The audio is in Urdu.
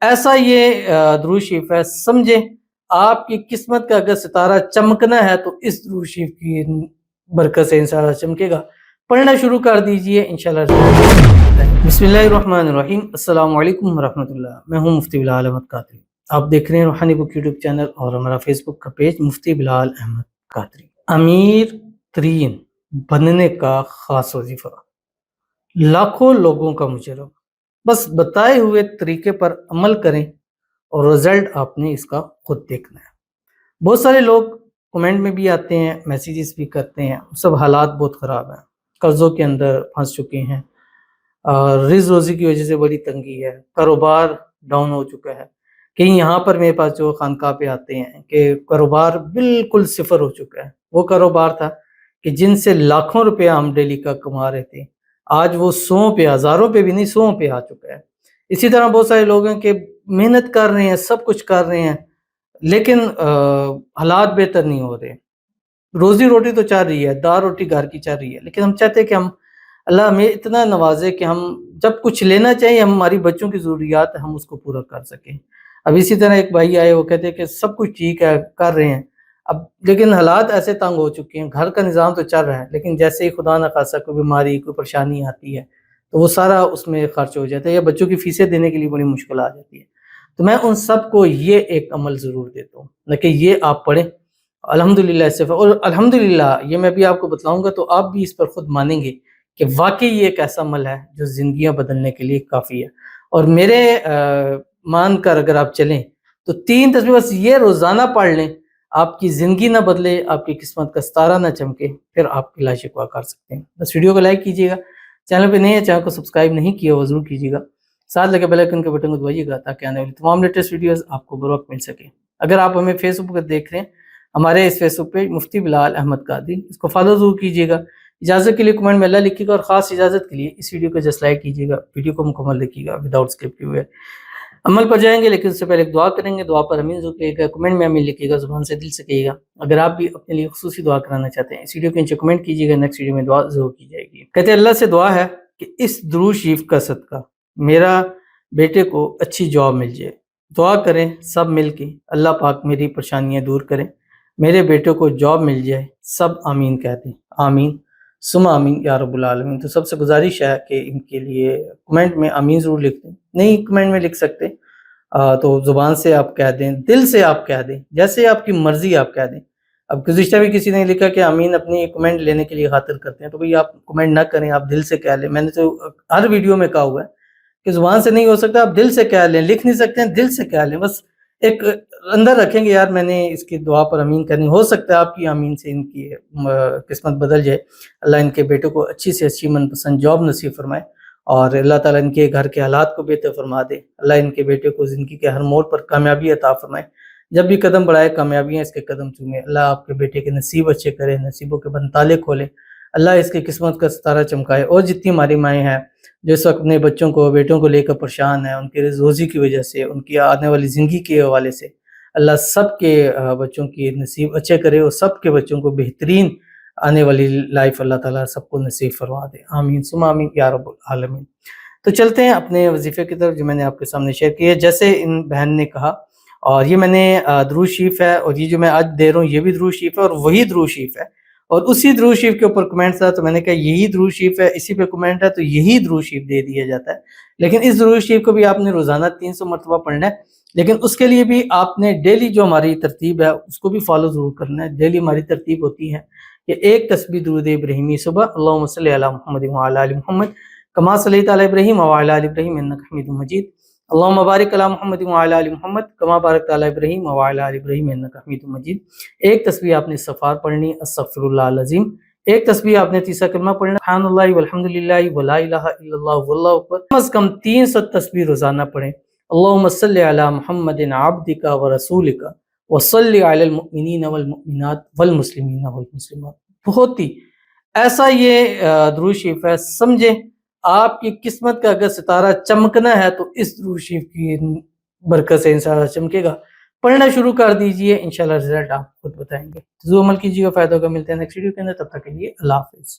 ایسا یہ درود شریف ہے، سمجھیں آپ کی قسمت کا اگر ستارہ چمکنا ہے تو اس درود شریف کی برکت سے انشاءاللہ چمکے گا۔ پڑھنا شروع کر دیجئے انشاءاللہ۔ بسم اللہ الرحمن الرحیم۔ السلام علیکم ورحمۃ اللہ۔ میں ہوں مفتی بلال احمد قادری۔ آپ دیکھ رہے ہیں روحانی بک یوٹیوب چینل اور ہمارا فیس بک کا پیج مفتی بلال احمد قادری۔ امیر ترین بننے کا خاص وظیفہ، لاکھوں لوگوں کا مجرم، بس بتائے ہوئے طریقے پر عمل کریں اور رزلٹ آپ نے اس کا خود دیکھنا ہے۔ بہت سارے لوگ کمنٹ میں بھی آتے ہیں، میسیجز بھی کرتے ہیں، سب حالات بہت خراب ہیں، قرضوں کے اندر پھنس چکے ہیں، رزق روزی کی وجہ سے بڑی تنگی ہے، کاروبار ڈاؤن ہو چکا ہے۔ کہیں یہاں پر میرے پاس جو خانقاہ پہ آتے ہیں کہ کاروبار بالکل صفر ہو چکا ہے، وہ کاروبار تھا کہ جن سے لاکھوں روپے ہم ڈیلی کا کما رہے تھے، آج وہ 100 پہ، ہزاروں پہ بھی نہیں، 100 پہ آ چکا ہے۔ اسی طرح بہت سارے لوگ ہیں کہ محنت کر رہے ہیں، سب کچھ کر رہے ہیں، لیکن حالات بہتر نہیں ہو رہے۔ روزی روٹی تو چل رہی ہے، دال روٹی گھر کی چل رہی ہے، لیکن ہم چاہتے ہیں کہ اللہ ہمیں اتنا نوازے کہ ہم جب کچھ لینا چاہیے، ہماری بچوں کی ضروریات ہم اس کو پورا کر سکیں۔ اب اسی طرح ایک بھائی آئے، وہ کہتے ہیں کہ سب کچھ ٹھیک ہے، کر رہے ہیں، اب لیکن حالات ایسے تنگ ہو چکے ہیں، گھر کا نظام تو چل رہا ہے، لیکن جیسے ہی خدا نخواستہ کوئی بیماری، کوئی پریشانی آتی ہے تو وہ سارا اس میں خرچ ہو جاتا ہے، یا بچوں کی فیسیں دینے کے لیے بڑی مشکل آ جاتی ہے۔ تو میں ان سب کو یہ ایک عمل ضرور دیتا ہوں نہ کہ یہ آپ پڑھیں الحمدللہ اس سے، اور الحمدللہ یہ میں بھی آپ کو بتلاؤں گا تو آپ بھی اس پر خود مانیں گے کہ واقعی یہ ایک ایسا عمل ہے جو زندگیاں بدلنے کے لیے کافی ہے۔ اور میرے مان کر اگر آپ چلیں تو 3 تسبیح بس یہ روزانہ پڑھ لیں، آپ کی زندگی نہ بدلے، آپ کی قسمت کا ستارہ نہ چمکے، پھر آپ لا شکوہ کر سکتے ہیں۔ بس ویڈیو کو لائک کیجیے گا، چینل پہ نہیں ہے چینل کو سبسکرائب نہیں کیا وہ ضرور کیجیے گا، ساتھ لگے بیل آئیکن کے بٹن کو دبائیے گا تاکہ آنے والی تمام لیٹسٹ ویڈیوز آپ کو بروقت مل سکے۔ اگر آپ ہمیں فیس بک پر دیکھ رہے ہیں، ہمارے اس فیس بک پیج مفتی بلال احمد قادری، اس کو فالو ضرور کیجیے گا۔ اجازت کے لیے کمنٹ میں اللہ لکھیے گا، اور خاص اجازت کے لیے اس ویڈیو کو جسٹ لائک کیجیے گا، ویڈیو کو مکمل دیکھیے گا وداؤٹ اسکپ کیے ہوئے۔ عمل پر جائیں گے لیکن اس سے پہلے ایک دعا کریں گے، دعا پر امین ضرور کہیے گا، کمنٹ میں امین لکھیے گا، زبان سے دل سے کہیے گا۔ اگر آپ بھی اپنے لیے خصوصی دعا کرانا چاہتے ہیں، اس ویڈیو کے نیچے کمنٹ کیجیے گا، نیکسٹ ویڈیو میں دعا ضرور کی جائے گی۔ کہتے ہیں اللہ سے دعا ہے کہ اس درود شریف کا صدقہ میرا بیٹے کو اچھی جاب مل جائے۔ دعا کریں سب مل کے، اللہ پاک میری پریشانیاں دور کریں، میرے بیٹے کو جاب مل جائے، سب آمین کہتے ہیں، آمین ثم آمین یا رب العالمین۔ تو سب سے گزارش ہے کہ ان کے لیے کمنٹ میں آمین ضرور لکھ دیں، نہیں کمنٹ میں لکھ سکتے تو زبان سے آپ کہہ دیں، دل سے آپ کہہ دیں، جیسے آپ کی مرضی آپ کہہ دیں۔ اب گزشتہ بھی کسی نے لکھا کہ آمین اپنی کمنٹ لینے کے لیے خاطر کرتے ہیں، تو بھئی آپ کمنٹ نہ کریں، آپ دل سے کہہ لیں۔ میں نے تو ہر ویڈیو میں کہا ہوا ہے کہ زبان سے نہیں ہو سکتا، آپ دل سے کہہ لیں، لکھ نہیں سکتے ہیں دل سے کہہ لیں، بس ایک اندر رکھیں گے یار میں نے اس کی دعا پر امین کرنی، ہو سکتا ہے آپ کی آمین سے ان کی قسمت بدل جائے، اللہ ان کے بیٹوں کو اچھی سے اچھی من پسند جاب نصیب فرمائے، اور اللہ تعالیٰ ان کے گھر کے حالات کو بہتر فرما دے، اللہ ان کے بیٹے کو زندگی کے ہر موڑ پر کامیابی عطا فرمائے، جب بھی قدم بڑھائے کامیابیاں اس کے قدم چومے، اللہ آپ کے بیٹے کے نصیب اچھے کرے، نصیبوں کے بند تالے کھولے، اللہ اس کی قسمت کا ستارہ چمکائے۔ اور جتنی ہماری مائیں ہیں جو اس وقت اپنے بچوں کو، بیٹوں کو لے کر پریشان ہیں، ان کے روزی کی وجہ سے، ان کی آنے والی زندگی کے حوالے سے، اللہ سب کے بچوں کی نصیب اچھے کرے، اور سب کے بچوں کو بہترین آنے والی لائف اللہ تعالیٰ سب کو نصیب فرما دے، آمین ثم آمین یا رب العالمین۔ تو چلتے ہیں اپنے وظیفے کی طرف جو میں نے آپ کے سامنے شیئر کیا ہے۔ جیسے ان بہن نے کہا، اور یہ میں نے درود شریف ہے، اور یہ جو میں آج دے رہا ہوں یہ بھی درود شریف ہے، اور وہی درود شریف ہے، اور اسی درود شریف کے اوپر کمنٹ تھا تو میں نے کہا یہی درود شریف ہے، اسی پہ کمنٹ ہے تو یہی درود شریف دے دیا جاتا ہے، لیکن اس درود شریف کو بھی آپ نے روزانہ 300 مرتبہ پڑھنا ہے، لیکن اس کے لیے بھی آپ نے ڈیلی جو ہماری ترتیب ہے اس کو بھی فالو ضرور کرنا ہے۔ ڈیلی ہماری ترتیب ہوتی ہے کہ ایک تسبیح درود ابراہیمی صبح، اللہم صلی علی محمد وعلی آل محمد کما صلیت علی ابراہیم وعلی آل ابراہیم انک حمید مجید، اللہم بارک علی محمد وعلی آل محمد کما بارکت علی ابراہیم وعلی آل ابراہیم انک حمید مجید۔ ایک تسبیح آپ نے استغفار پڑھنی، استغفر اللہ العظیم۔ ایک تسبیح آپ نے تیسرا کلمہ پڑھنا، سبحان اللہ والحمدللہ ولا الہ الا اللہ واللہ اکبر۔ کم از کم 300 تسبیح روزانہ پڑھیں۔ اللہم صلی علی محمد عبدک ورسولک وصلی علی المؤمنین والمؤمنات والمسلمین والمسلمات۔ بہت ہی ایسا یہ درود شریف ہے، سمجھیں آپ کی قسمت کا اگر ستارہ چمکنا ہے تو اس درود شریف کی برکت سے انشاءاللہ چمکے گا۔ پڑھنا شروع کر دیجئے، انشاءاللہ رزلٹ آپ خود بتائیں گے۔ ضرور عمل کیجیے گا، فائدہ ہوگا۔ ملتے ہیں نیکسٹ ویڈیو کے اندر، تب تک کے لیے اللہ حافظ۔